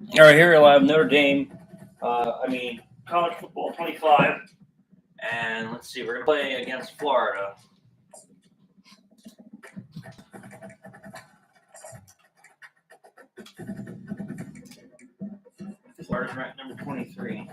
All right, here we'll have Notre Dame. College football 25. And let's see, we're going to play against Florida. Florida's ranked number 23.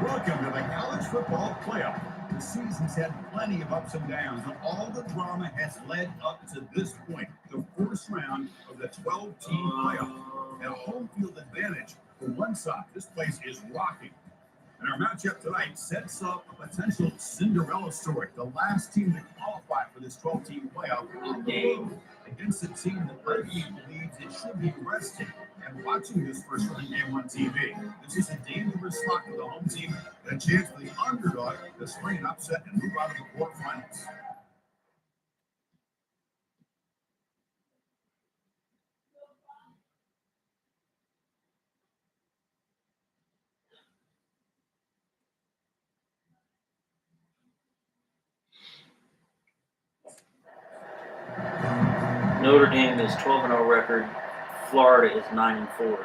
Welcome to the college football playoff. The season's had plenty of ups and downs, and all the drama has led up to this point, the first round of the 12-team playoff. And a home field advantage for one side. This place is rocking. And our matchup tonight sets up a potential Cinderella story. The last team to qualify for this 12-team playoff on the road against a team that everybody believes it should be resting and watching this first round game on TV. This is a dangerous spot for the home team and a chance for the underdog to swing an upset and move out of the quarterfinals. Notre Dame is 12-0 record. Florida is 9-4.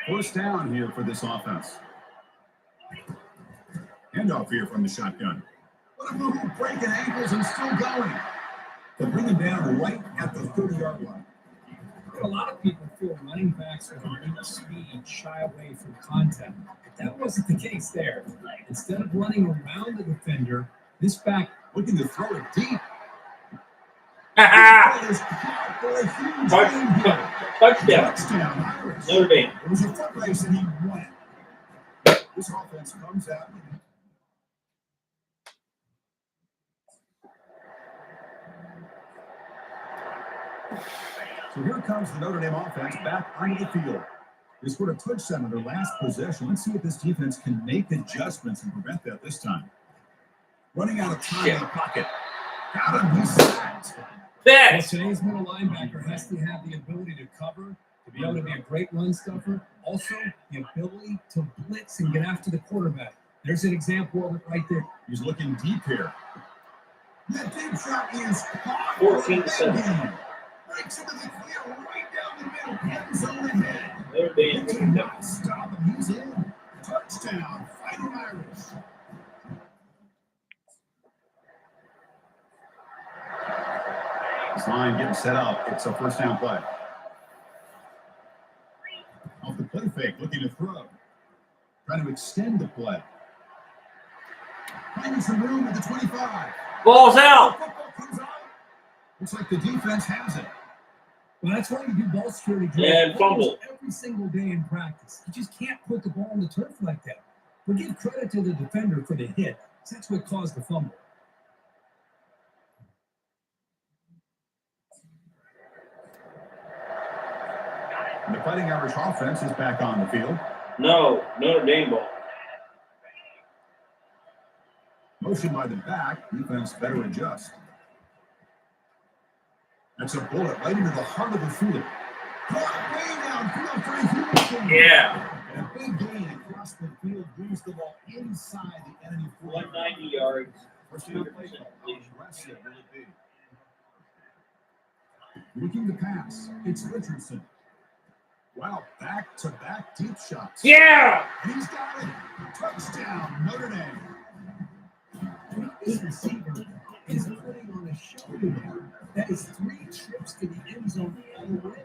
First down here for this offense. Handoff here from the shotgun. What a move, breaking ankles and still going. To bring him down right at the 30-yard line. A lot of people feel running backs with elite speed shy away from contact. But that wasn't the case there. Instead of running around the defender, this back looking to throw it deep. Touchdown. Notre Dame. It was a foot race and he won it. This offense comes out. So here comes the Notre Dame offense back onto the field. They scored a touchdown on their last possession. Let's see if this defense can make adjustments and prevent that this time. Running out of time in the pocket. Got him. He's sacked. Well, today's middle linebacker has to have the ability to cover, to be able to be a great run stuffer. Also, the ability to blitz and get after the quarterback. There's an example of it right there. He's looking deep here. That deep shot is caught. 14-7. Breaks into the clear right down the middle. End zone ahead. Notre Dame. He cannot stop him. He's in. Touchdown. Fighting Irish. This line getting set up. It's a first down play. Off the play fake, looking to throw. Trying to extend the play. Finding some room at the 25. Ball's out. Football comes out. Looks like the defense has it. Well, that's why you do ball security drills And fumble. every single day in practice. You just can't put the ball on the turf like that. But give credit to the defender for the hit. That's what caused the fumble. The Fighting Irish offense is back on the field. No, Notre Dame ball. Motion by the back. Defense better adjust. That's a bullet right into the heart of the field. Caught way downfield for Houston. Yeah. And a big gain across the field brings the ball inside the enemy 190 yards. First down play. Aggressive will it be? Looking to pass. It's Richardson. Wow, back-to-back deep shots. Yeah. He's got it. Touchdown, Notre Dame. This receiver is putting on a show today. That is 3 trips to the end zone all the way.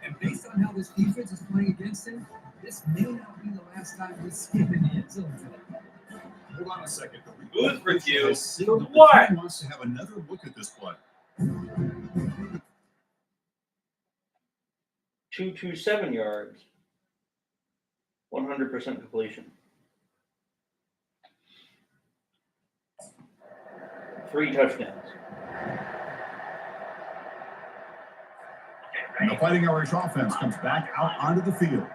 And based on how this defense is playing against him, this may not be the last time he's skipping the end zone today. Hold on a second. Booth review. For what? He wants to have another look at this play. 227 yards. 100% completion. 3 touchdowns. And the Fighting Irish offense comes back out onto the field.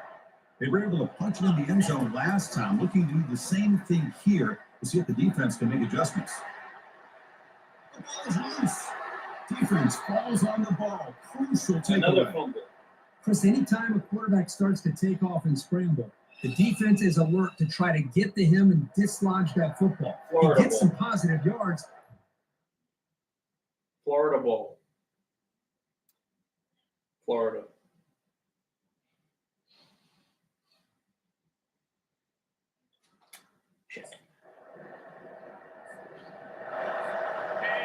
They were able to punch it in the end zone last time, looking to do the same thing here to see if the defense can make adjustments. The ball is loose. Defense falls on the ball. Crucial Another takeaway. fumble. Chris, anytime a quarterback starts to take off and scramble, the defense is alert to try to get to him and dislodge that football. Florida He gets some positive yards. Florida Bowl. Florida. Shit.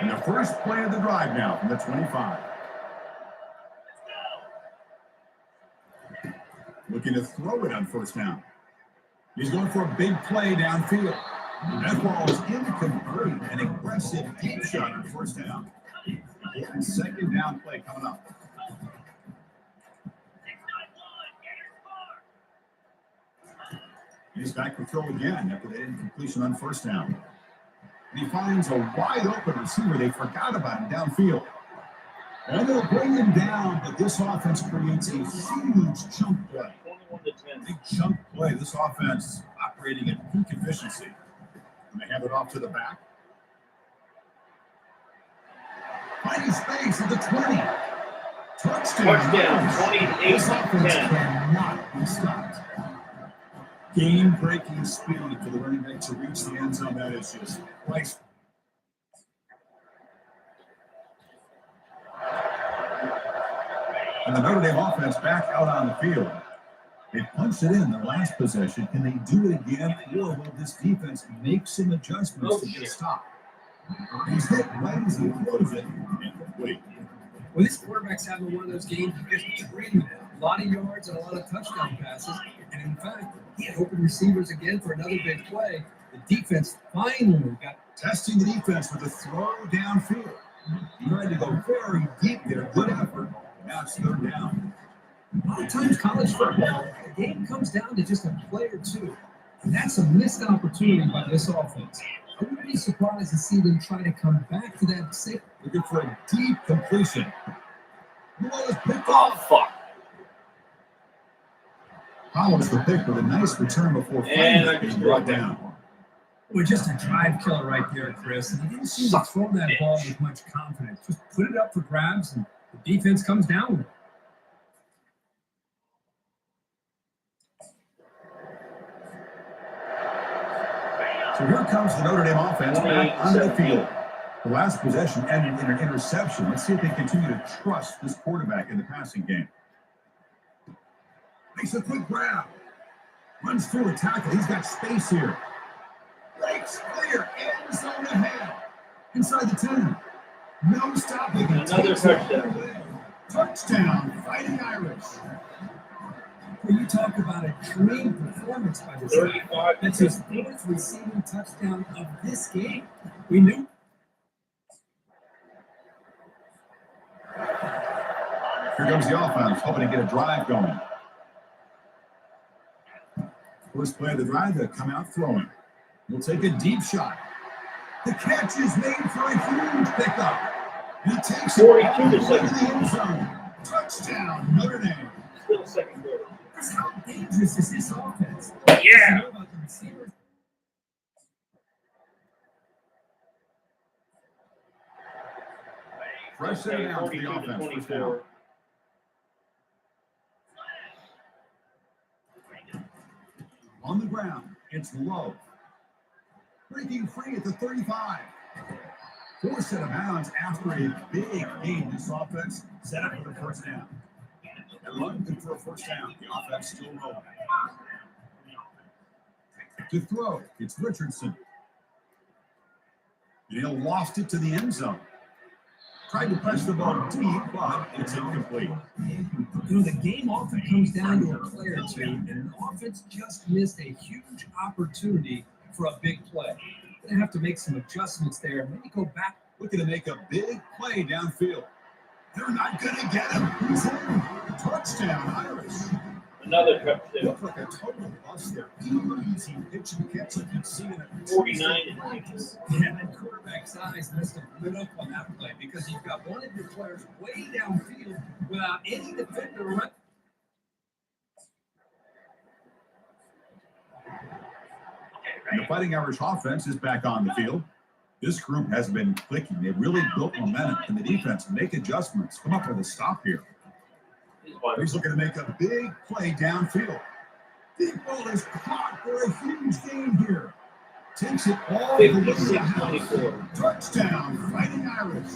And the first play of the drive now from the 25. Looking to throw it on first down. He's going for a big play downfield. That ball is incomplete. An aggressive deep shot on first down. And second down play coming up. He's back to throw again after that incompletion on first down. And he finds a wide open receiver. They forgot about him downfield. And they'll bring him down, but this offense creates a huge chunk play. 21 to 10. Big chunk play. This offense operating at peak efficiency. And they hand it off to the back. Finding space at the 20. Touchdown. 28 This offense 10. cannot be stopped. Game-breaking speed for the running back to reach the end zone. That is just priceless. And the Notre Dame offense back out on the field. They punched it in their last possession. Can they do it again, or will this defense make some adjustments to get a stop? He's hit right as he throws it. Incomplete. Well, this quarterback's having one of those games you just keep reading now. A lot of yards and a lot of touchdown passes. And in fact, he had open receivers again for another big play. The defense finally got Testing the defense with a throw downfield. He tried to go very deep there. Good effort. Now it's third down. A lot of times college football, the game comes down to just a play or two. And that's a missed opportunity by this offense. I wouldn't be surprised to see them try to come back to that six. Looking for a deep completion. The ball is picked Oh, off. fuck. Follows the pick with a nice return before And finally being brought down. Well, just a drive killer right there, Chris. And he didn't seem to throw that ball with much confidence. Just put it up for grabs, and the defense comes down with it. So here comes the Notre Dame offense back onto the field. The last possession ended in an interception. Let's see if they continue to trust this quarterback in the passing game. Makes a quick grab. Runs through a tackle. He's got space here. Breaks clear. End zone ahead. Inside the 10. No stopping. Another touchdown. Touchdown. Fighting Irish. When you talk about a dream performance by this guy, 35 that's his fourth receiving touchdown of this game. We knew. Here comes the offense, hoping to get a drive going. First play of the drive, they'll come out throwing. We'll take a deep shot. The catch is made for a huge pickup. And he takes it 42 all the to way to 6. the end zone. Touchdown, Notre Dame. Still second quarter. That's how dangerous is this offense. Yeah. You know about the receivers. Fresh set down for the 42 to offense. First 24. down. On the ground, it's low. Breaking free at the 35. Forced out of bounds after a big game. This offense set up for the first down. And looking for a first down. The offense still rolling. To throw, it's Richardson. And he'll lost it to the end zone. Tried to press the ball deep, but it's incomplete. You know, the game often comes down to a play or two, and the offense just missed a huge opportunity for a big play. They have to make some adjustments there. Maybe go back. Looking to make a big play downfield. They're not going to get him. He's in. Touchdown, Irish. Another touchdown. Looked like a total bust there. Easy pitch and catch. You can see it. 49 to 20. Yeah, that quarterback's eyes must have lit up on that play because you've got one of your players way downfield without any defender around. And the Fighting Irish offense is back on the field. This group has been clicking. They've really built momentum. Can the defense make adjustments? Come up with a stop here. He's looking to make a big play downfield. Deep ball is caught for a huge gain here. Takes it all the way to the house. Touchdown, Fighting Irish.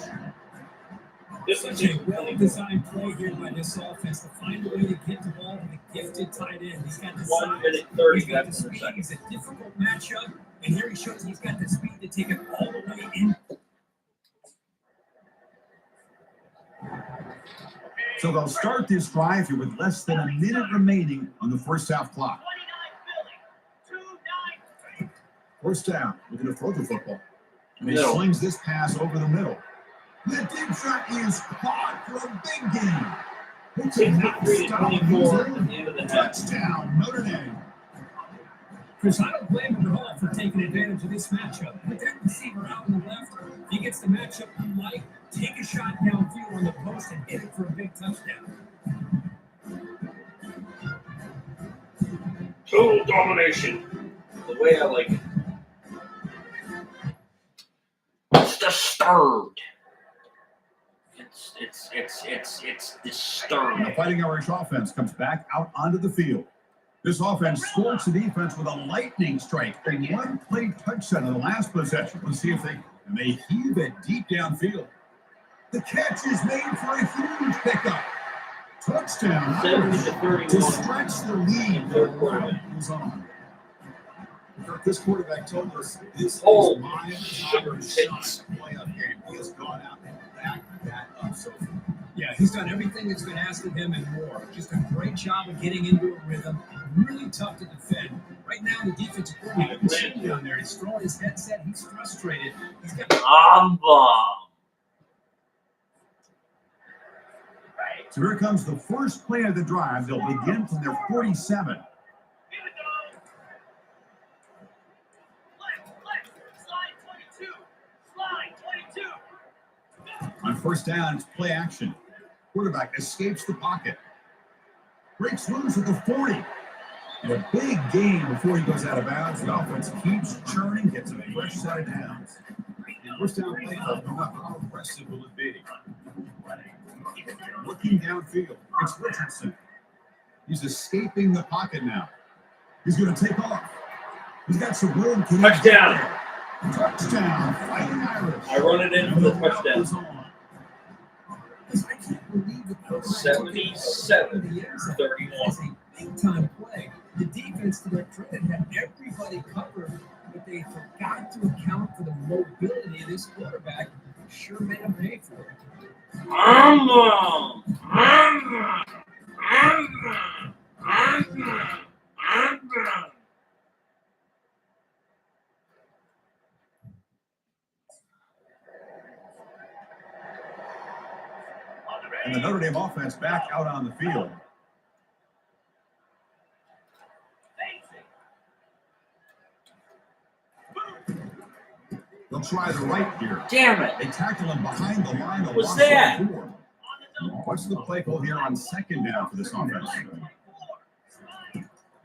This is a well-designed play here by this offense to find a way to get the ball to the gifted tight end. He's got the 1 minute size, 30 he's got the seconds per speed. second. It's a difficult matchup, and here he shows he's got the speed to take it all the way in. So they'll start this drive here with less than a minute remaining on the first half clock. First down, looking to throw the football. And he slings this pass over the middle. The deep shot is caught for a big gain. It's a 53-24 at the end of the half. Touchdown, Notre Dame. Chris, I don't blame him at all for taking advantage of this matchup. Put that receiver out on the left. If he gets the matchup you like, take a shot downfield on the post and hit it for a big touchdown. Total domination. The way I like it. It's disturbed. It's disturbed. And the Fighting Irish offense comes back out onto the field. This offense scorched the defense with a lightning strike. A one-play touchdown in the last possession. Let's see if they heave it deep downfield. The catch is made for a huge pickup. Touchdown. 70-31. To stretch the lead. Third quarter. Goes on. This quarterback told us this is Oh, my sugar tits. playoff game. He has gone out and backed that up so far. Yeah, he's done everything that's been asked of him and more. Just a great job of getting into a rhythm. Really tough to defend. Right now, the defensive coordinator, you can see him down there. He's throwing his headset. He's frustrated. He's got So here comes the first play of the drive. They'll begin from their 47. On first down, it's play action. Quarterback escapes the pocket. Breaks loose at the 40. And a big gain before he goes out of bounds. The offense keeps churning, gets a fresh set of downs. First down play, how aggressive will it be? Looking downfield, it's Richardson. He's escaping the pocket now. He's going to take off. He's got some room. Touchdown. Touchdown, Fighting Irish. I run it in for the touchdown. I can't believe the 77-31. It's a big-time play. The defense, to their credit, had everybody covered, but they forgot to account for the mobility of this quarterback. Sure made him pay for it. And the Notre Dame offense back out on the field. They'll try the right here. Damn it. They tackle him behind the line. What was that? What's the play call here on second down for this offense?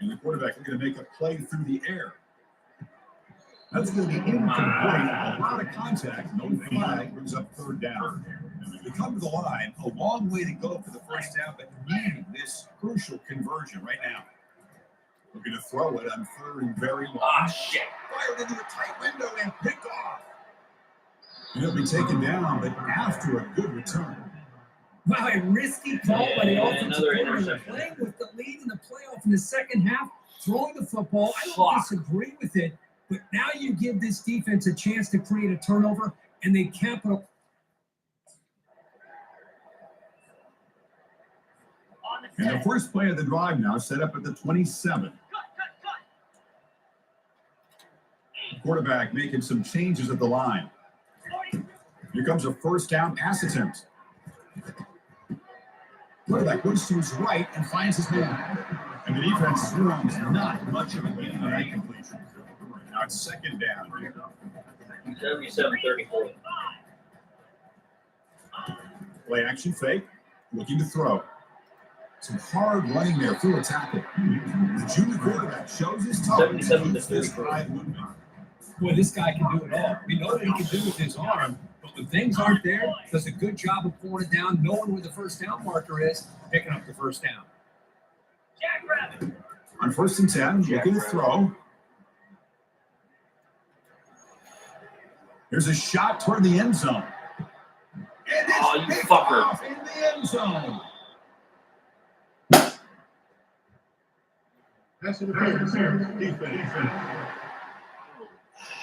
And the quarterback is going to make a play through the air. That's going to be incomplete. A lot of contact. No flag. Brings up third down. They come to the line. A long way to go for the first down, but needing this crucial conversion right now. We're going to throw it on third and very long. Ah, shit. Fired into a tight window and picked off. And he'll be taken down, but after a good return. Wow, a risky call by the offensive another coordinator, interception. playing with the lead in the playoff in the second half, throwing the football. I don't disagree with it, but now you give this defense a chance to create a turnover, and they capitalize. And the first play of the drive now set up at the 27. Quarterback making some changes at the line. Here comes a first down pass attempt. Quarterback goes to his right and finds his man. And the defense throws not much of a gain on that completion. Now it's second down. 77-34. Play action fake. Looking to throw. Some hard running there through a tackle. The junior quarterback shows his toughness. 77 to This 34. drive movement. Boy, this guy can do it all. We know what he can do with his arm, but when things aren't there, does a good job of pulling it down, knowing where the first down marker is, picking up the first down. Jackrabbit. On 1st and 10, looking to throw. Here's a shot toward the end zone. And it's Oh, you picked fucker. off in the end zone. That's interference. Defense.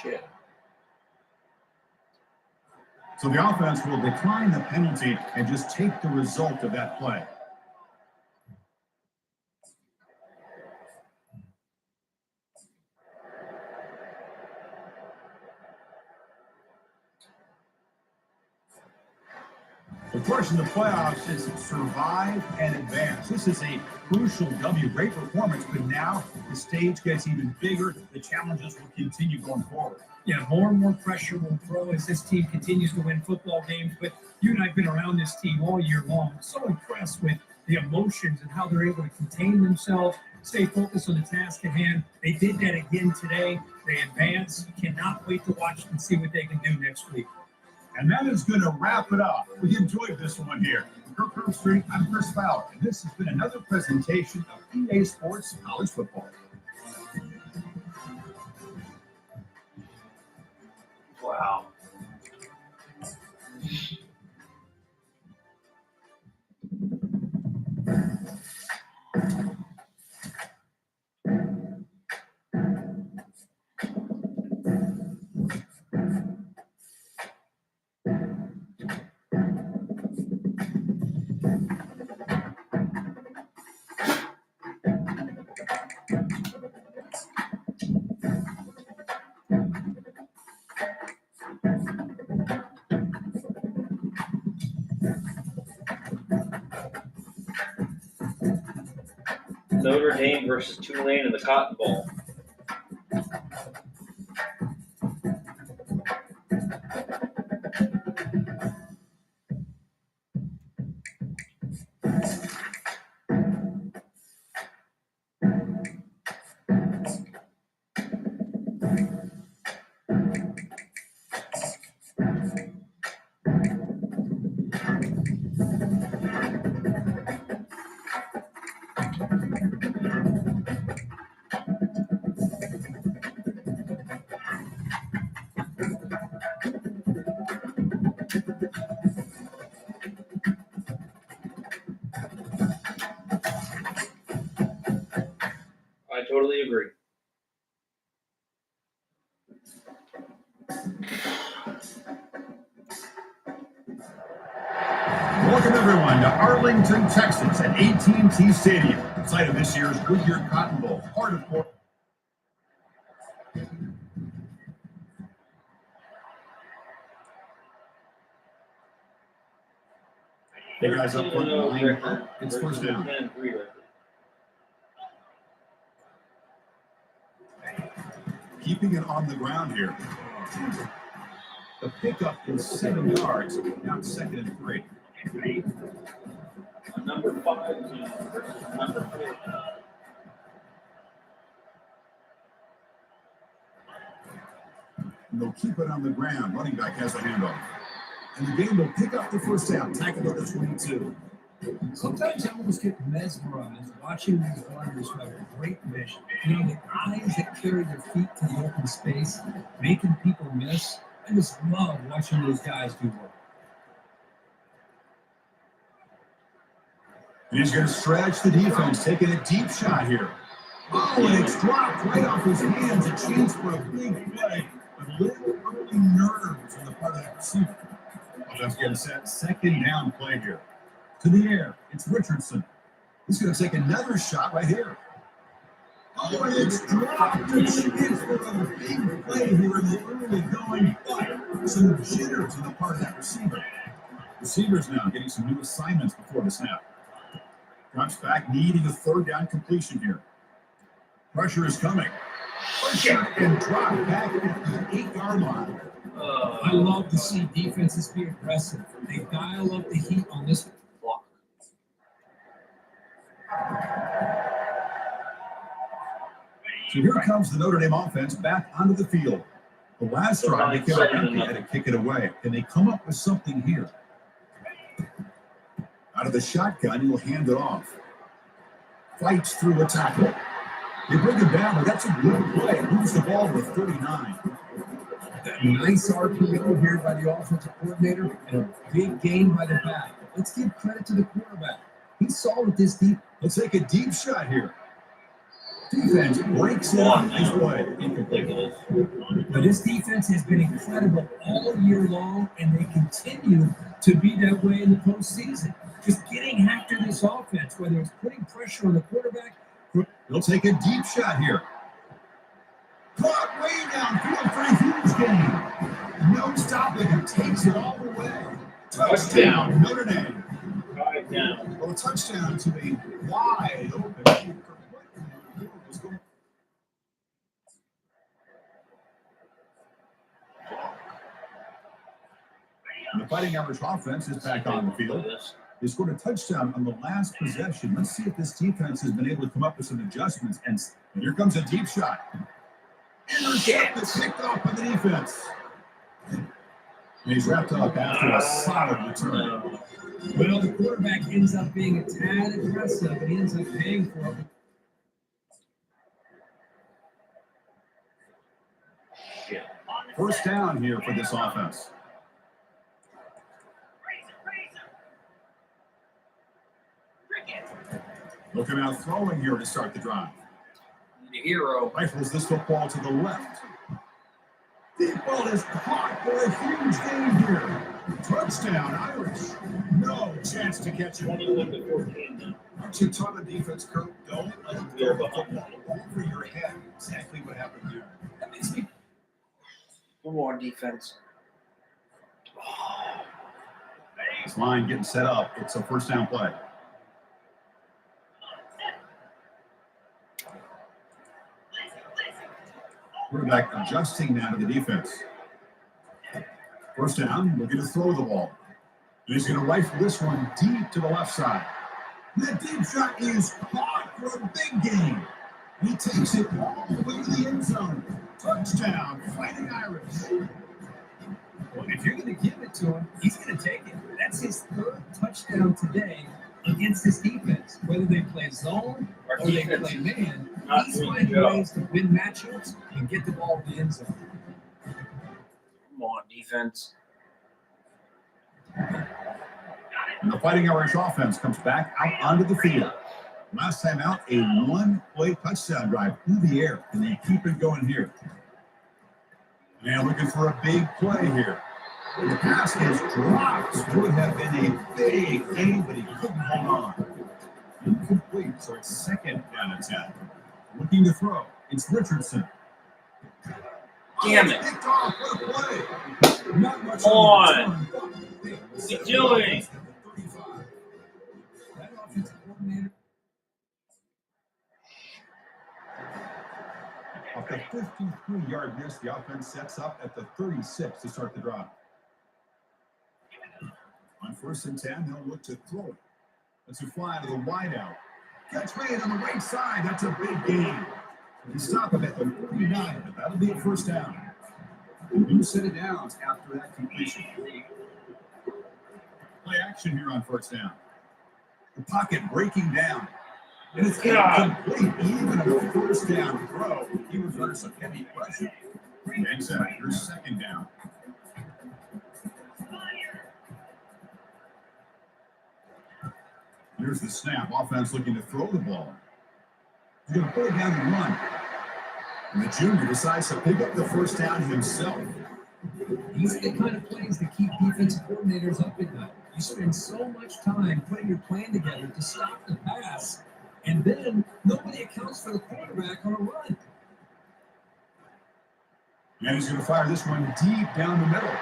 Shit. So the offense will decline the penalty and just take the result of that play. The question of the playoffs is survive and advance. This is a crucial W. Great performance, but now the stage gets even bigger. The challenges will continue going forward. Yeah, more and more pressure will grow as this team continues to win football games. But you and I have been around this team all year long. I'm so impressed with the emotions and how they're able to contain themselves, stay focused on the task at hand. They did that again today. They advance. Cannot wait to watch and see what they can do next week. And that is going to wrap it up. We enjoyed this one here. From Kirk Street, I'm Chris Fowler, and this has been another presentation of EA Sports College Football. Wow. Notre Dame versus Tulane in the Cotton Bowl. I totally agree. Welcome, everyone, to Arlington, Texas, at AT&T Stadium, site of this year's Goodyear Cotton Bowl, part of course. Hey guys, up front, line, it's first down. Keeping it on the ground here. The pickup is 7 yards, now 2nd and 3. Number 5 team versus number 4. And they'll keep it on the ground. Running back has a handoff. And the game will pick up the first down, tackle at the 22. Sometimes I almost get mesmerized watching these runners who have a great vision. You know, the eyes that carry their feet to the open space, making people miss. I just love watching those guys do work. And he's going to stretch the defense, taking a deep shot here. Oh, and it's dropped right off his hands. A chance for a big play. A little early nerves on the part of that receiver. Well, let's get a second down play here. To the air, it's Richardson. He's going to take another shot right here. Oh, and it's dropped. A chance for a big play here in the early going, but some jitters on the part of that receiver. Receivers now getting some new assignments before the snap. Drops back, needing a third down completion here. Pressure is coming. Pressure and drop back at the 8-yard line. I love to see defenses be aggressive. They dial up the heat on this block. here comes the Notre Dame offense back onto the field. The last drive, they came up empty, had to kick it away. Can they come up with something here? Out of the shotgun, he'll hand it off. Fights through a tackle. They bring him down, but that's a good play. Moves the ball with 39. Nice RPO here by the offensive coordinator and a big gain by the back. Let's give credit to the quarterback. He saw with this deep. Let's take a deep shot here. Defense breaks it on his way. But this defense has been incredible all year long, and they continue to be that way in the postseason. Just getting after this offense, whether it's putting pressure on the quarterback. They'll take a deep shot here. Caught way downfield for a huge gain. No stopping him. Takes it all the way. Touchdown, Notre Dame. Well, a touchdown to a wide open. The Fighting Irish offense is back on the field. They scored a touchdown on the last possession. Let's see if this defense has been able to come up with some adjustments. And here comes a deep shot. Intercept is picked off by the defense. And he's wrapped up after a solid return. Well, the quarterback ends up being a tad aggressive, and he ends up paying for it. First down here for this offense. Looking out throwing here to start the drive. The hero. Rifles this football to the left. The ball is caught for a huge gain here. Touchdown, Irish. No chance to catch it. 21-14 now. Aren't you taught the defense, Kurt? Don't let them throw the football over your head. Exactly what happened there. That makes me. One more defense. This line getting set up. It's a first down play. Quarterback adjusting now to the defense. First down, looking to throw the ball. And he's going to rifle this one deep to the left side. That deep shot is caught for a big gain. He takes it all the way to the end zone. Touchdown, Fighting Irish. Well, if you're going to give it to him, he's going to take it. That's his third touchdown today against this defense. Whether they play zone or they play man, he's finding ways to win matchups and get the ball to the end zone. Come on, defense. And the Fighting Irish offense comes back out onto the field. Last time out, a one-play touchdown drive through the air, and they keep it going here. And looking for a big play here. The pass is dropped. Would have been a big gain, but he couldn't hold on. Incomplete, so it's second down and 10. Looking to throw. It's Richardson. Damn it. Picked off. What a play. Not much on. What's he doing? That offensive coordinator. Off the 53-yard miss, the offense sets up at the 36 to start the drive. On 1st and 10, they'll look to throw it. That's a fly to the wideout. Catch made on the right side. That's a big gain. They stop him at the 49, but that'll be a first down. New set of downs after that completion. Play action here on first down. The pocket breaking down. And it's incomplete. Even a first down throw. He was under some heavy pressure. And here's second down. Here's the snap. Offense looking to throw the ball. He's going to put it down and run. And the junior decides to pick up the first down himself. These are the kind of plays that keep defensive coordinators up at night. You spend so much time putting your plan together to stop the pass, and then nobody accounts for the quarterback on a run. And he's going to fire this one deep down the middle.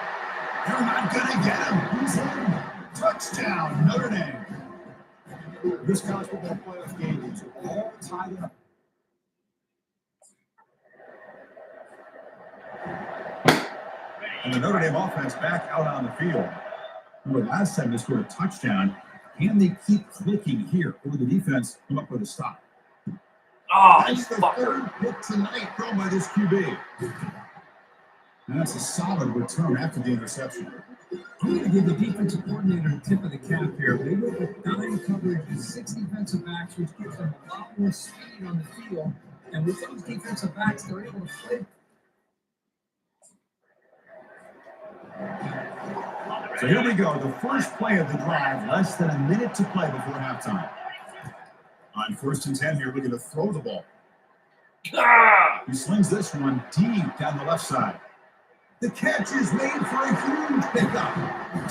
They're not going to get him. He's in. Touchdown, Notre Dame. This college football playoff game is all tied up. And the Notre Dame offense back out on the field. Remember, last time they scored a touchdown. Can they keep clicking here? Or the defense come up with a stop? Oh, you That's the fucker. third pick tonight thrown by this QB. And that's a solid return after the interception. I'm going to give the defensive coordinator a tip of the cap here. They went with 9 coverage with 6 defensive backs, which gives them a lot more speed on the field. And with those defensive backs, they're able to play. So here we go. The first play of the drive, less than a minute to play before halftime. On 1st and 10 here, looking to throw the ball. Ah! He slings this one deep down the left side. The catch is made for a huge pickup.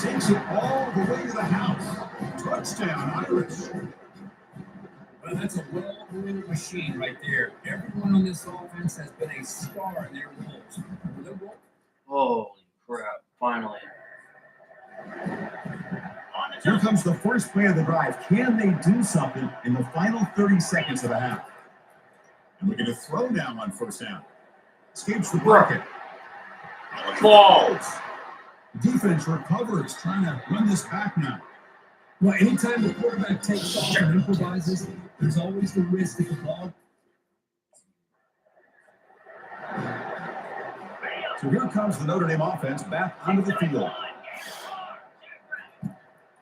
Takes it all the way to the house. Touchdown, Irish. Well, that's a well-oiled machine right there. Everyone on this offense has been a star in their roles. Holy crap. Finally. Here comes the first play of the drive. Can they do something in the final 30 seconds of the half? And we're going to throw down on 1st down. Escapes the pocket. Ball. Defense recovers, trying to run this back now. Well, anytime the quarterback takes off and improvises, there's always the risk that the ball. So here comes the Notre Dame offense back onto the field.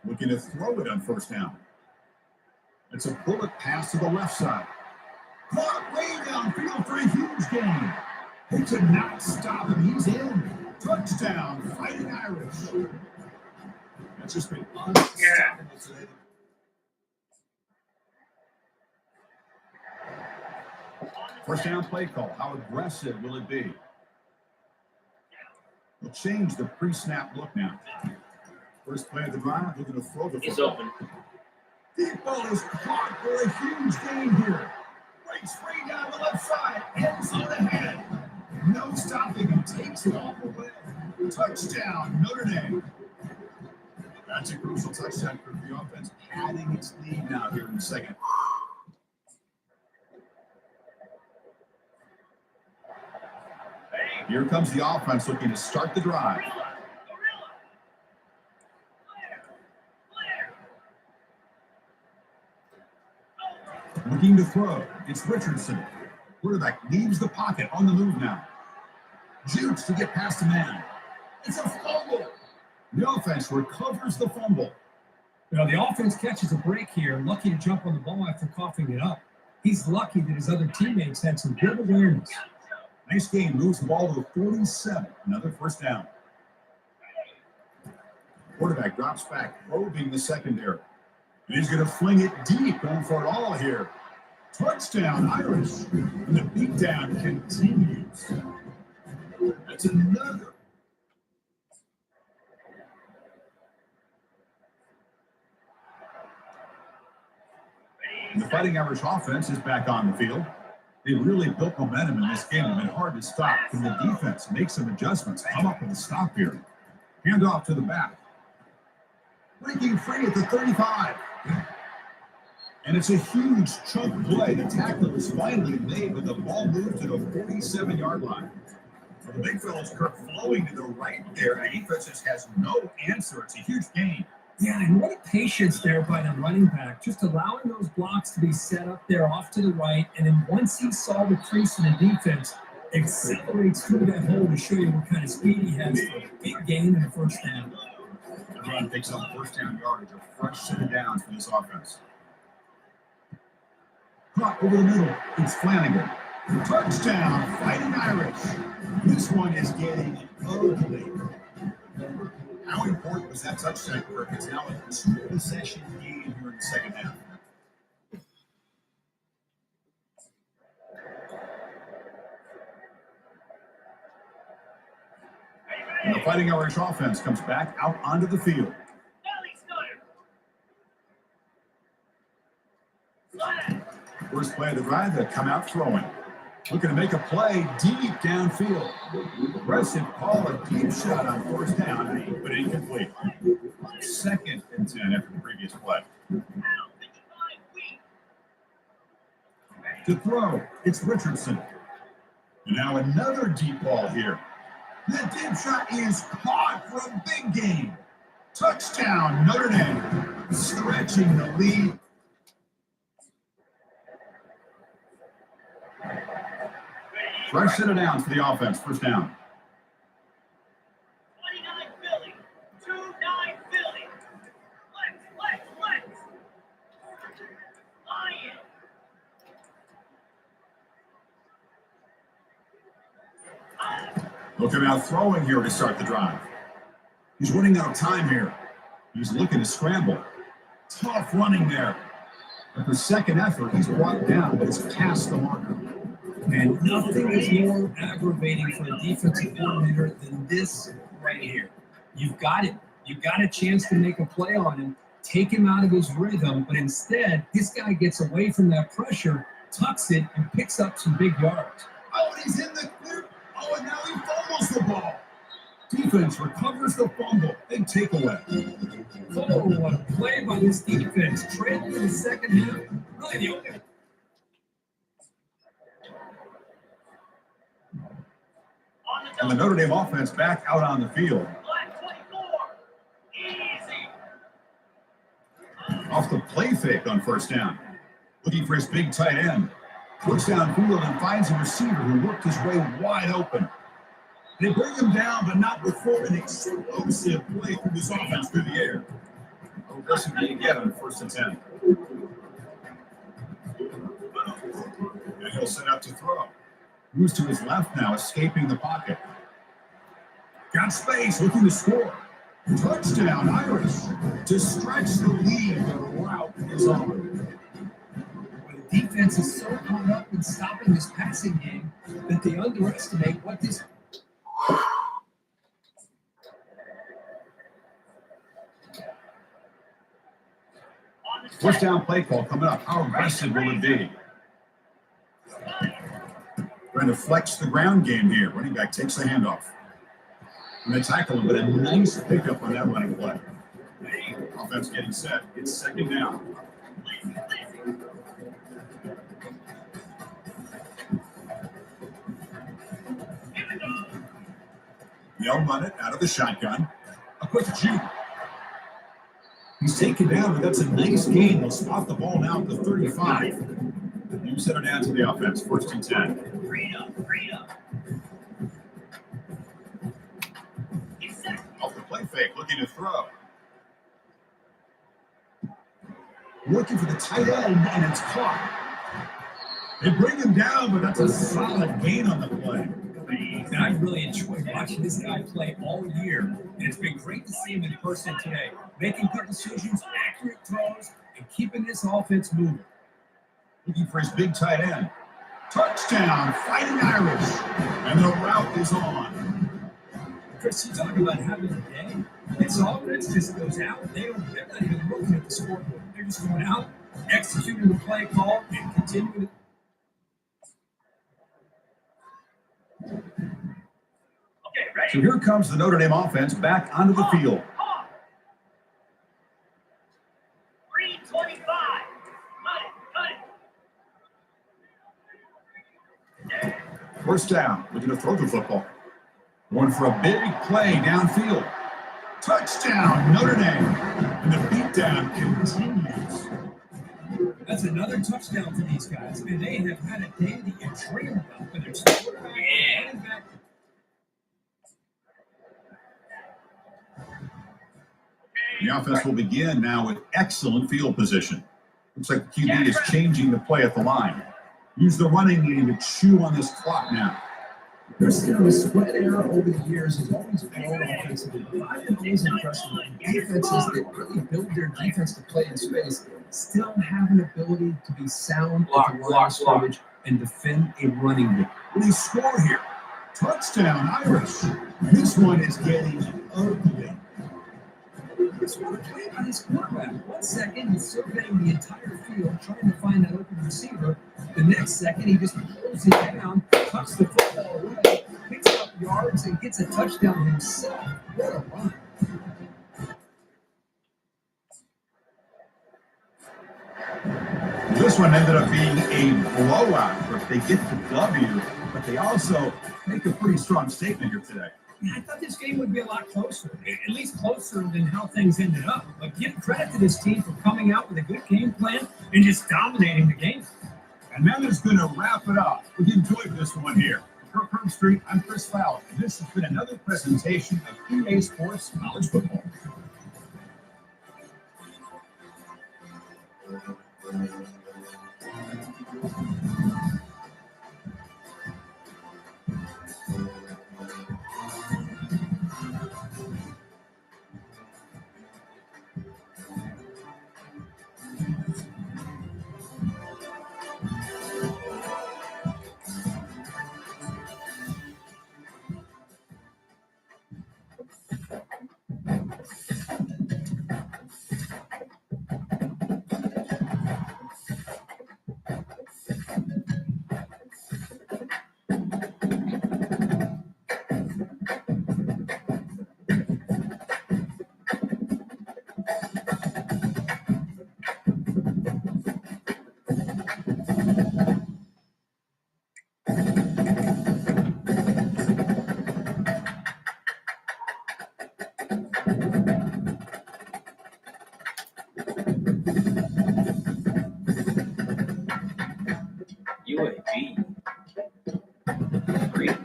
Looking to throw it on 1st down. It's a bullet pass to the left side. Caught way downfield for a huge gain. They could not stop him. He's in. Touchdown, Fighting Irish. That's just been unstoppable today. First down play call. How aggressive will it be? We'll change the pre-snap look now. First play of the drive, looking to throw the He's football. open. Deep ball is caught for a huge gain here. Breaks free down the left side. Ends on ahead. No stopping him. Takes it all the way. Touchdown, Notre Dame. That's a crucial touchdown for the offense. Padding its lead now here in the second. Here comes the offense looking to start the drive. Looking to throw. It's Richardson. Quarterback leaves the pocket on the move now. Jukes to get past the man. It's a fumble. The offense recovers the fumble. Now, the offense catches a break here, lucky to jump on the ball after coughing it up. He's lucky that his other teammates had some good awareness. Nice game. Moves the ball to the 47. Another 1st down. Quarterback drops back, probing the secondary. And he's going to fling it deep, going for it all here. Touchdown, Irish. And the beatdown continues. That's another. And the Fighting Irish offense is back on the field. They really built momentum in this game. It's been hard to stop. Can the defense make some adjustments? Come up with a stop here. Hand off to the back. Breaking free at the 35. And it's a huge chunk play. The tackle is finally made, but the ball moved to the 47-yard line. Well, the big fella's Kirk flowing to the right there. The defense just has no answer. It's a huge gain. Yeah, and what a patience there by the running back, just allowing those blocks to be set up there off to the right, and then once he saw the crease in the defense, accelerates through that hole to show you what kind of speed he has for a big gain and a 1st down. The run takes up 1st down yardage, a fresh set of downs for this offense. Caught over the middle, it's Flanagan. Touchdown, Fighting Irish. This one is getting ugly. How important was that touchdown, Kirk? It's now a 2-possession game here in the second half. And the Fighting Irish offense comes back out onto the field. First play of the drive, they come out throwing. Looking to make a play deep downfield. Aggressive call, a deep shot on 1st down, but incomplete. 2nd and 10 after the previous play. To throw, it's Richardson. And now another deep ball here. The deep shot is caught for a big gain. Touchdown, Notre Dame. Stretching the lead. Fresh set it down for the offense. First down. 29 Philly. 2-9 Philly. Let's. Lion. Looking out throwing here to start the drive. He's running out of time here. He's looking to scramble. Tough running there. At the second effort, he's brought down, but it's past the marker. And nothing is more aggravating for a defensive coordinator than this right here. You've got it. You've got a chance to make a play on him, take him out of his rhythm, but instead, this guy gets away from that pressure, tucks it, and picks up some big yards. Oh, and he's in the clear. Oh, and now he fumbles the ball. Defense recovers the fumble. Big takeaway. Oh, what a play by this defense. Trailing in the second half. Really the only And the Notre Dame offense back out on the field. Black 24. Easy. Off the play fake on first down. Looking for his big tight end. Looks downfield and finds a receiver who worked his way wide open. They bring him down, but not before an explosive play through this offense through the air. Aggressive to get on first and 10. And he'll set out to throw. Moves to his left now, escaping the pocket. Got space, looking to score. Touchdown, Irish. To stretch the lead, the route is on. The defense is so caught up in stopping this passing game that they underestimate what this. First down play call coming up. How aggressive will it be? Trying to flex the ground game here. Running back takes the handoff. And they tackle him, but a nice pickup on that running play. Offense getting set. It's second down. They'll run it out of the shotgun. A quick shoot. He's taken down, but that's a nice gain. They'll spot the ball now at the 35. You set it down to the offense. First and 10. Freedom. He's set. Off the play fake, looking to throw. Looking for the tight end, and it's caught. They bring him down, but that's a solid gain on the play. And I've really enjoyed watching this guy play all year, and it's been great to see him in person today, making good decisions, accurate throws, and keeping this offense moving. Looking for his big tight end. Touchdown, Fighting Irish. And the route is on. Chris, you talk about having a day. This offense just goes out. They're not even looking at the scoreboard. They're just going out, executing the play call, and continuing. Okay, ready? So here comes the Notre Dame offense back onto the field. 325. Cut it. First down, looking to throw the football. Going for a big play downfield. Touchdown, Notre Dame. And the beatdown continues. That's another touchdown for these guys. And they have had a day that you dream about. But it's running back. The offense will begin now with excellent field position. Looks like the QB is changing the play at the line. Use the running game to chew on this clock now. Chris, the spread era over the years has always grown offensively. I've been always impressed with defenses that really build their defense to play in space, still have an ability to be sound at the line of scrimmage and defend a running game. Will he score here? Touchdown, Irish. This one is getting ugly. It's what a play by this quarterback. 1 second, he's surveying the entire field, trying to find that open receiver. The next second, he just pulls it down, tucks the football away, picks up yards, and gets a touchdown himself. What a run. This one ended up being a blowout. But they get the W, but they also make a pretty strong statement here today. I thought this game would be a lot closer, at least closer than how things ended up. But give credit to this team for coming out with a good game plan and just dominating the game. And that is going to wrap it up. We enjoyed this one here. Kirkland Street, I'm Chris Fowler, and this has been another presentation of EA Sports College Football. UAB. Greek.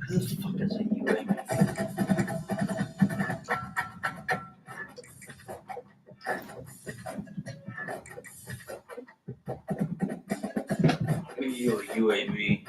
Who the fuck is a UAB? Who are you, a UAB?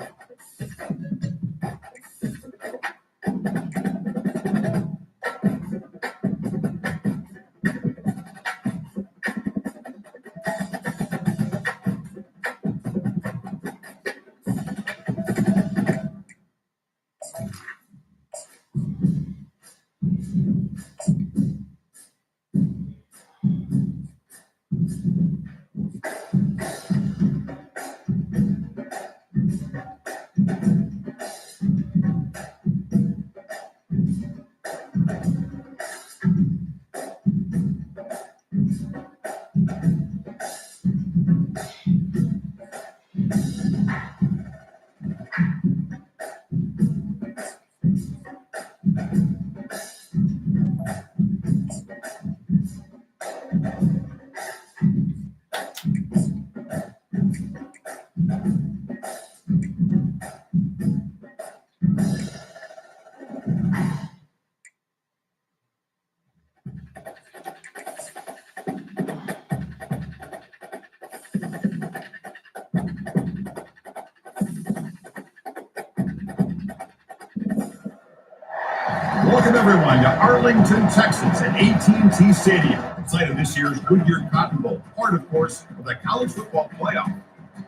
Welcome everyone to Arlington, Texas at AT&T Stadium, site of this year's Goodyear Cotton Bowl, part of course of the college football playoff.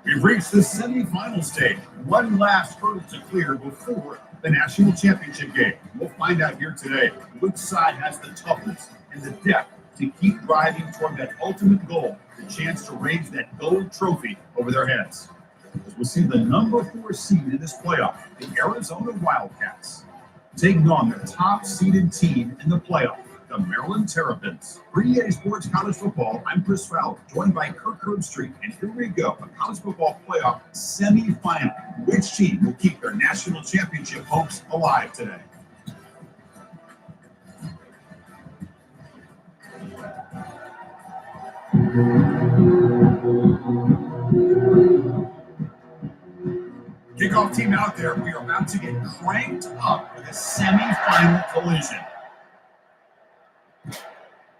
We've reached the semifinal stage, one last hurdle to clear before the national championship game. We'll find out here today which side has the toughness and the depth to keep driving toward that ultimate goal, the chance to raise that gold trophy over their heads. As we'll see the number 4 seed in this playoff, the Arizona Wildcats, taking on the top-seeded team in the playoff, the Maryland Terrapins. For EA Sports College Football, I'm Chris Fowler, joined by Kirk Street, and here we go, a college football playoff semifinal. Which team will keep their national championship hopes alive today? Kickoff team out there. We are about to get cranked up with a semifinal collision.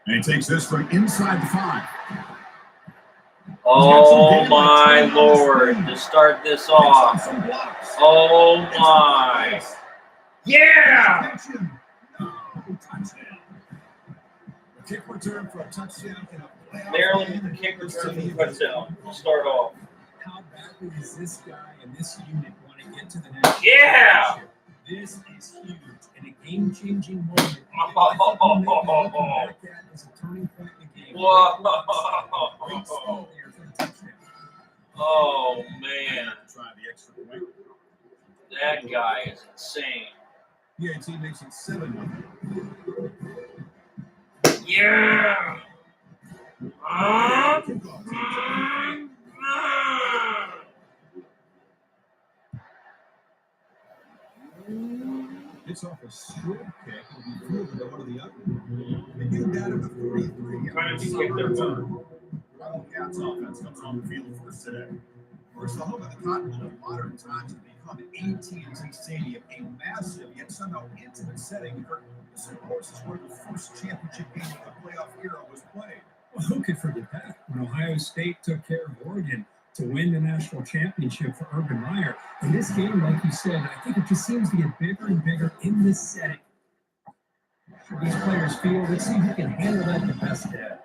And he takes this from inside the 5. Oh my lord, to start this off. Oh my. Yeah! No, touchdown. A kick return for a touchdown in a playoff. Maryland with the kick return for a touchdown. We'll start off. How badly does this guy and this unit want to get to the national Yeah! championship? This is huge and a game-changing moment. That is a turning point in the game. Whoa! Great speed there for the touchdown. Oh man, Try the extra point. that guy is insane. PAT makes it 7-1. Yeah! Kickoff team. gets off a short kick and be fielded by one of the other. They get him down to the 43. Trying to kick their return. Wildcats offense comes on the field first today. First, the home of the Continental of modern times to become an AT&T Stadium, a massive yet somehow intimate setting where this, of course, is where the first championship game of the playoff era was played. Well, who could forget that? When Ohio State took care of Oregon to win the national championship for Urban Meyer. In this game, like you said, I think it just seems to get bigger and bigger in this setting. These players feel, let's see who can handle that the best at.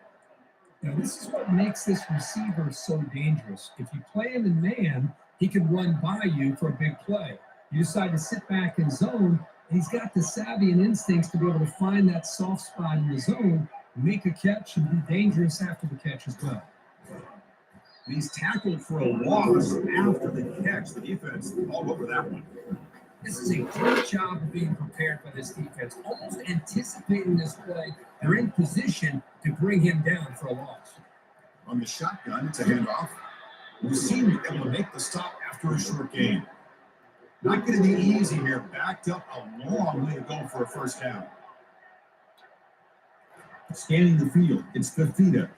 Now, this is what makes this receiver so dangerous. If you play him in man, he can run by you for a big play. You decide to sit back in zone, and he's got the savvy and instincts to be able to find that soft spot in the zone, make a catch, and be dangerous after the catch as well. He's tackled for a loss after the catch. The defense all over that one. This is a great job of being prepared by this defense, almost anticipating this play. They're in position to bring him down for a loss. On the shotgun, it's a handoff. We seem to be able to make the stop after a short gain. Not going to be easy here. Backed up a long way to go for a first down. Scanning the field, it's Fafita.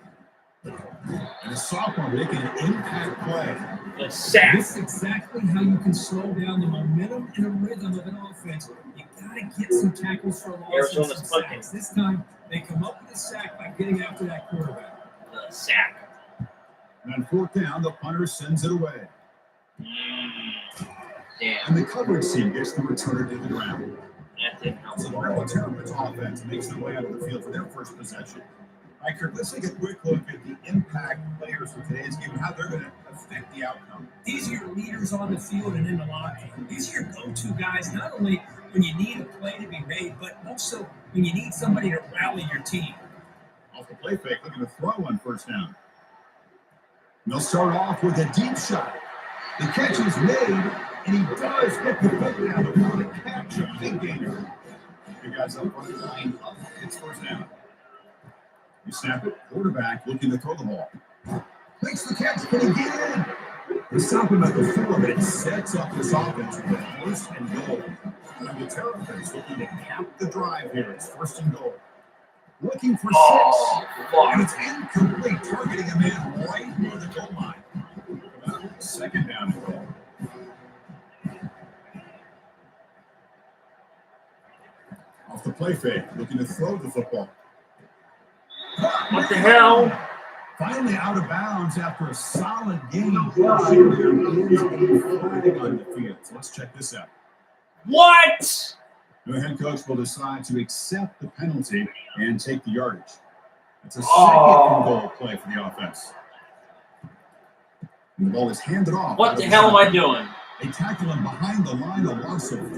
And a sophomore making an impact play. The sack. This is exactly how you can slow down the momentum and a rhythm of an offense. You got to get some tackles for a loss. Arizona's some punting. sacks. This time, they come up with a sack by getting after that quarterback. The sack. And on fourth down, the punter sends it away. Damn. And the coverage team gets the return to the ground. That didn't help. So the Rebel Terrapins offense makes their way out of the field for their first possession. All right, Kirk, let's take a quick look at the impact players for today's game and how they're going to affect the outcome. These are your leaders on the field and in the locker room. These are your go-to guys, not only when you need a play to be made, but also when you need somebody to rally your team. Off the play fake, looking to throw on first down. And they'll start off with a deep shot. The catch is made, and he does get the foot down to want to catch a big gainer. You guys up on the line up. It's first down. You snap it, quarterback looking to throw the ball. Makes the catch, can he get in? They stop him at the 4, but it sets up this offense with first and goal. And the Terrapins looking to cap the drive here. It's first and goal. Looking for 6, and it's incomplete, targeting a man right near the goal line. Second down and goal. Off the play fake, looking to throw the football. What the hell? Finally out of bounds after a solid game. There is a flag on the field. So let's check this out. What? The head coach will decide to accept the penalty and take the yardage. It's a second and goal play for the offense. And the ball is handed off. What the hell am I doing? They tackle him behind the line, a loss of 4.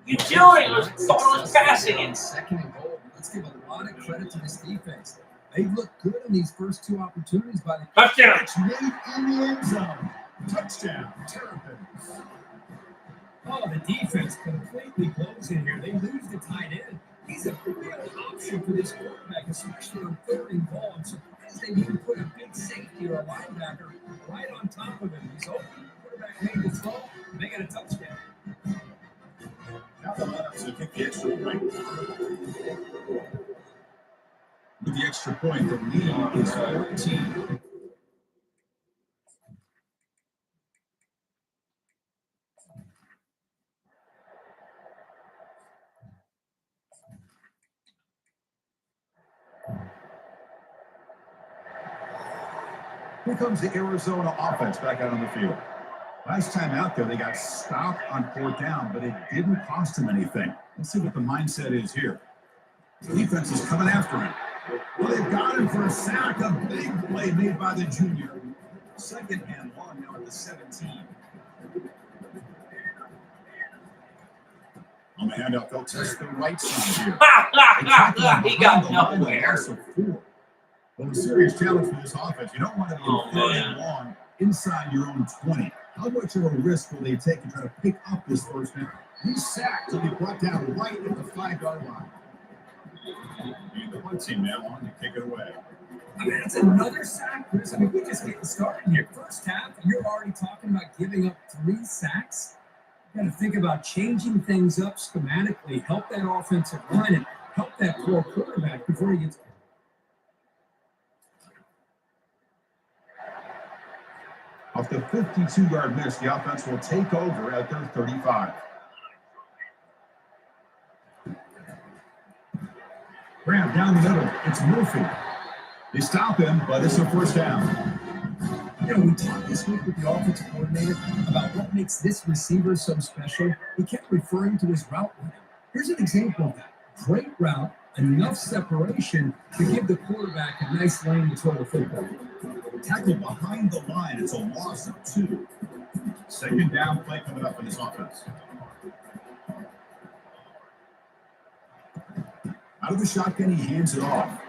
You doing? It was passing it. Second and goal. Let's give a lot of credit to this defense. They look good in these first 2 opportunities by the Touchdown. catch made in the end zone. Touchdown, Terrapins. Oh, the defense completely blows in here. They lose the tight end. He's a real option for this quarterback, especially on 3rd and goal. I'm surprised they didn't put a big safety or a linebacker right on top of him. He's open. The quarterback made the throw. They got a touchdown. Now the lineups to kick the extra point. With the extra point, the lead is 14. Here comes the Arizona offense back out on the field. Last time out there, they got stopped on 4th down, but it didn't cost them anything. Let's see what the mindset is here. The defense is coming after him. Well, they've got him for a sack, a big play made by the junior. 2nd and 1 now at the 17. On the handout, they'll test the right side here. He got nowhere. Well, a serious challenge for this offense. You don't want to be 3rd and long inside your own 20. How much of a risk will they take to try to pick up this first down? He's sacked to be brought down right at the 5-yard line. And the punt team now on to kick it away. I mean, that's another sack, Chris. I mean, we just getting started here. First half, and you're already talking about giving up 3 sacks. Got to think about changing things up schematically, help that offensive line, and help that poor quarterback before he gets. Off the 52-yard miss, the offense will take over at their 35. Grab down the middle. It's Murphy. They stop him, but it's a first down. You know, we talked this week with the offensive coordinator about what makes this receiver so special. He kept referring to his route running. Here's an example of that. Great route, enough separation to give the quarterback a nice lane to throw the football. Tackle behind the line. It's a loss of 2. Second down play coming up for this offense. Out of the shotgun, he hands it off.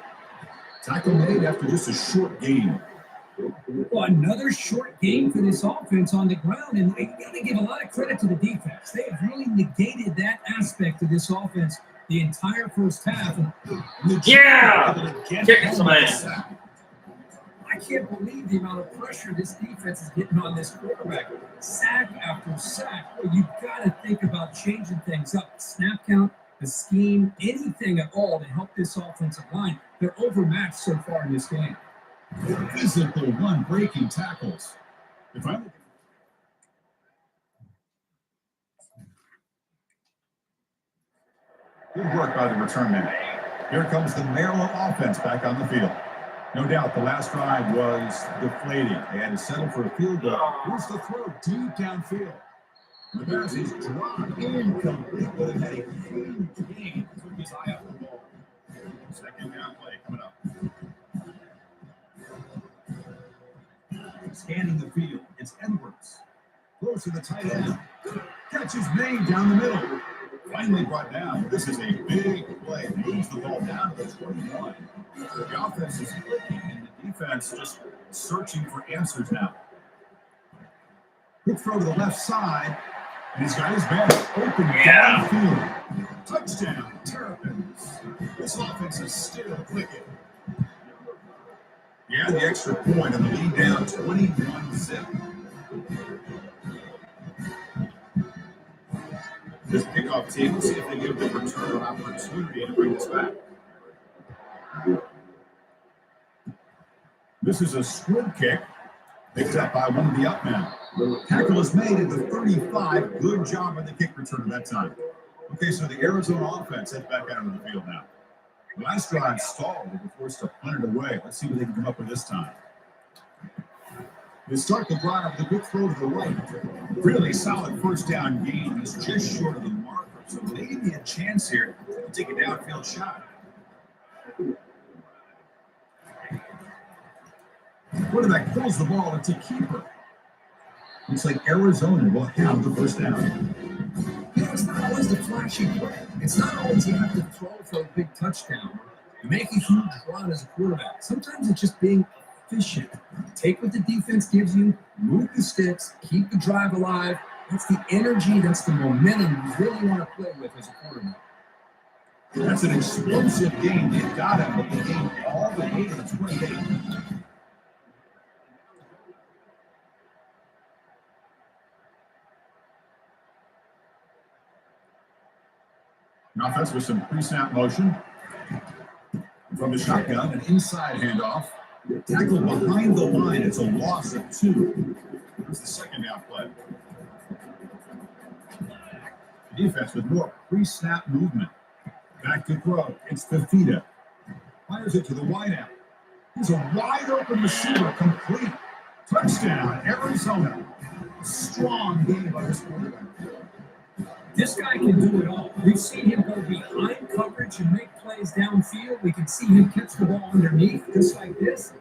Tackle made after just a short gain. Well, another short game for this offense on the ground, and you got to give a lot of credit to the defense. They have really negated that aspect of this offense the entire first half. Yeah! Kick it, somebody. I can't believe the amount of pressure this defense is getting on this quarterback. Sack after sack. Well, you've got to think about changing things up. Snap count, the scheme, anything at all to help this offensive line. They're overmatched so far in this game. Physical run-breaking tackles. If I'm Good work by the return man. Here comes the Maryland offense back on the field. No doubt the last drive was deflating. They had to settle for a field goal. Here's the throw deep downfield. The pass is dropped incomplete, but it had a huge gain. Took his eye off the ball. Second down play coming up. Scanning the field, it's Edwards. Close to the tight end. Catch is made down the middle. Finally brought down. This is a big play. Moves the ball down to the 21. The offense is clicking, and the defense just searching for answers now. Quick throw to the left side, and he's got his man open downfield. Touchdown, Terrapins. This offense is still clicking. Yeah, the extra point and the lead down 21-zip. This kickoff team, we'll see if they give the return an opportunity to bring this back. This is a squib kick, picked up by one of the up men. The tackle is made at the 35. Good job on the kick return that time. Okay, so the Arizona offense heads back out onto the field now. The last drive stalled. They were forced to punt it away. Let's see what they can come up with this time. They start the drive with a good throw to the right. Really solid first down gain. He's just short of the marker. So maybe a chance here to take a downfield shot. Quarterback pulls the ball into keeper. Looks like Arizona will have the first down. You know, it's not always the flashy play. It's not always you have to throw for a big touchdown. You make a huge run as a quarterback. Sometimes it's just being efficient. Take what the defense gives you, move the sticks, keep the drive alive. That's the energy, that's the momentum you really want to play with as a quarterback. That's an explosive game. They've got him, but they gained all the way to the 28. An offense with some pre-snap motion. From the shotgun, an inside handoff. Tackle behind the line. It's a loss of 2. Here's the second down play. The defense with more pre-snap movement. Back to throw. It's Fafita. Fires it to the wideout. He's a wide open receiver, complete. Touchdown, Arizona. Strong game by this quarterback. This guy can do it all. We've seen him go behind coverage and make plays downfield. We can see him catch the ball underneath, just like this.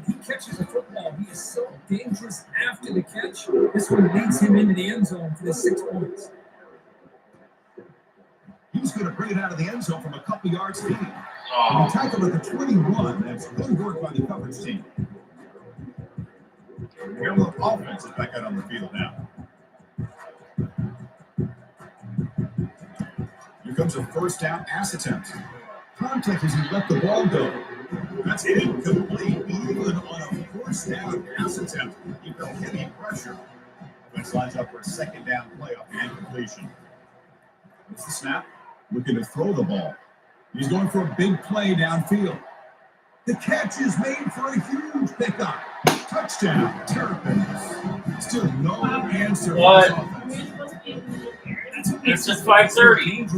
When he catches the football, he is so dangerous after the catch. This one leads him into the end zone for the 6 points. He's going to bring it out of the end zone from a couple yards deep. And he tackled at the 21. That's good work by the coverage team. Maryland offense is back out on the field now. Here comes a first down pass attempt. Contact as he let the ball go. That's incomplete. Even on a first down pass attempt, he felt heavy pressure. But This lines up for a second down playoff and completion. It's the snap. Looking to throw the ball. He's going for a big play downfield. The catch is made for a huge pickup. Touchdown, Terrapins. Still no answer. What? For this offense. It's at 5:30.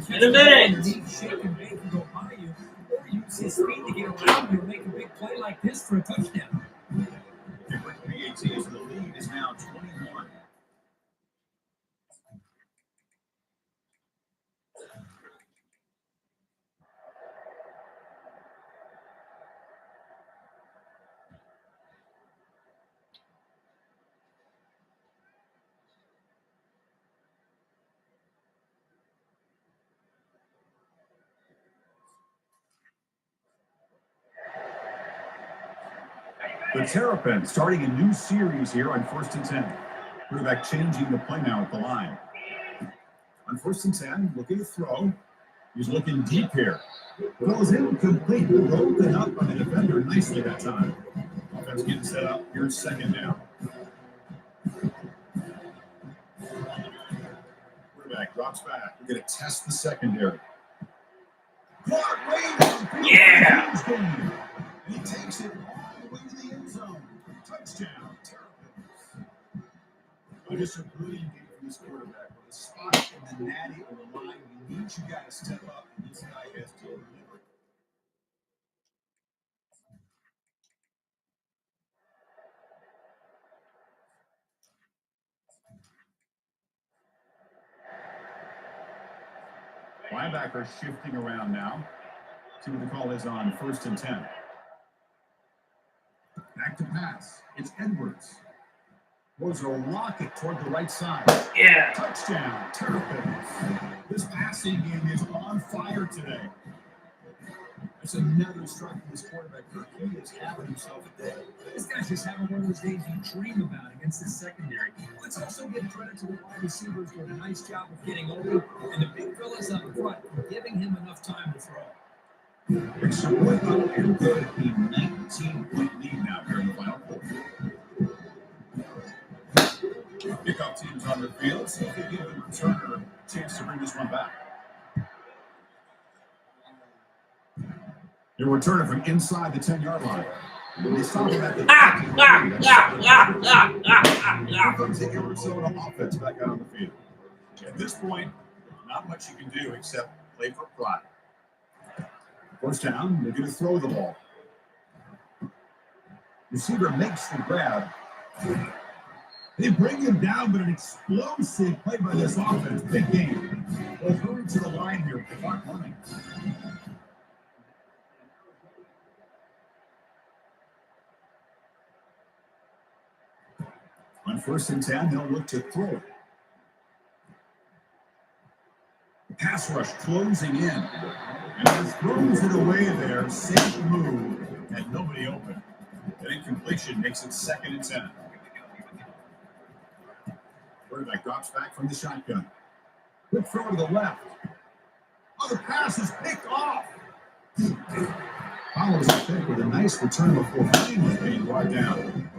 In a minute. Shake and bake and go by you, or use his speed to get around you and make a big play like this for a touchdown. PAT is the lead is now 21. The Terrapins starting a new series here on 1st and 10. Quarterback changing the play now at the line. On 1st and 10, looking to throw. He's looking deep here. Throws incomplete. Open up on the defender nicely that time. Offense getting set up. Here's second down. Quarterback drops back. We're going to test the secondary. Yeah. And he takes it all the way to the end zone. Touchdown, Terrapins. Just a brilliant game from this quarterback. With a spot in the natty on the line, we need you guys to step up, and this guy has to deliver. Linebacker shifting around now. See what the call is on 1st and 10. Back to pass. It's Edwards. Throws a rocket toward the right side. Yeah. Touchdown, Terrapins. This passing game is on fire today. That's another strike from this quarterback. He is having himself a day. This guy's just having one of those days you dream about against this secondary. Let's also give credit to the wide receivers doing a nice job of getting open, and the big fellas up front for giving him enough time to throw. Extra point up and good. A 19-point lead now here in the final quarter. Kickoff teams on the field, so if they give the returner a chance to bring this one back. They're returning from inside the 10-yard line. They stop it at the Here comes the Arizona offense back out on the field. At this point, not much you can do except play for pride. First down, they're going to throw the ball. Receiver makes the grab. They bring him down, but an explosive play by this offense. Big game. They'll hurry to the line here. The clock running. On 1st and 10, they'll look to throw it. The pass rush closing in. And just throws it away there. Safe move. And nobody open. That incompletion makes it 2nd and 10. Quarterback drops back from the shotgun. Quick throw to the left. Oh, the pass is picked off. Follows the pick with a nice return before finally being brought down.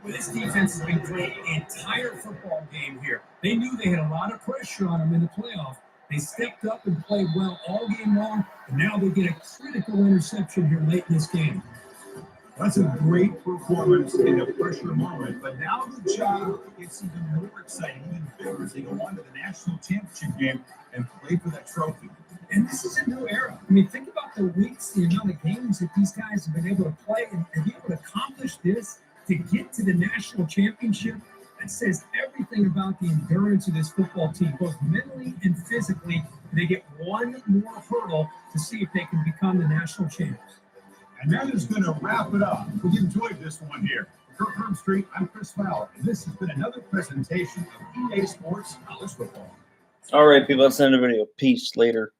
Well, this defense has been great the entire football game here. They knew they had a lot of pressure on them in the playoff. They stepped up and played well all game long, and now they get a critical interception here late in this game. That's a great performance in a pressure moment, but now the job gets even more exciting, even bigger as they go on to the national championship game and play for that trophy. And this is a new era. I mean, think about the weeks, the amount of games that these guys have been able to play and be able to accomplish this to get to the national championship. That says everything about the endurance of this football team, both mentally and physically. And they get one more hurdle to see if they can become the national champs. And that is going to wrap it up. We enjoyed this one here. For Kirk Street, I'm Chris Fowler, and this has been another presentation of EA Sports College Football. All right, people, let's end the video. Peace. Later.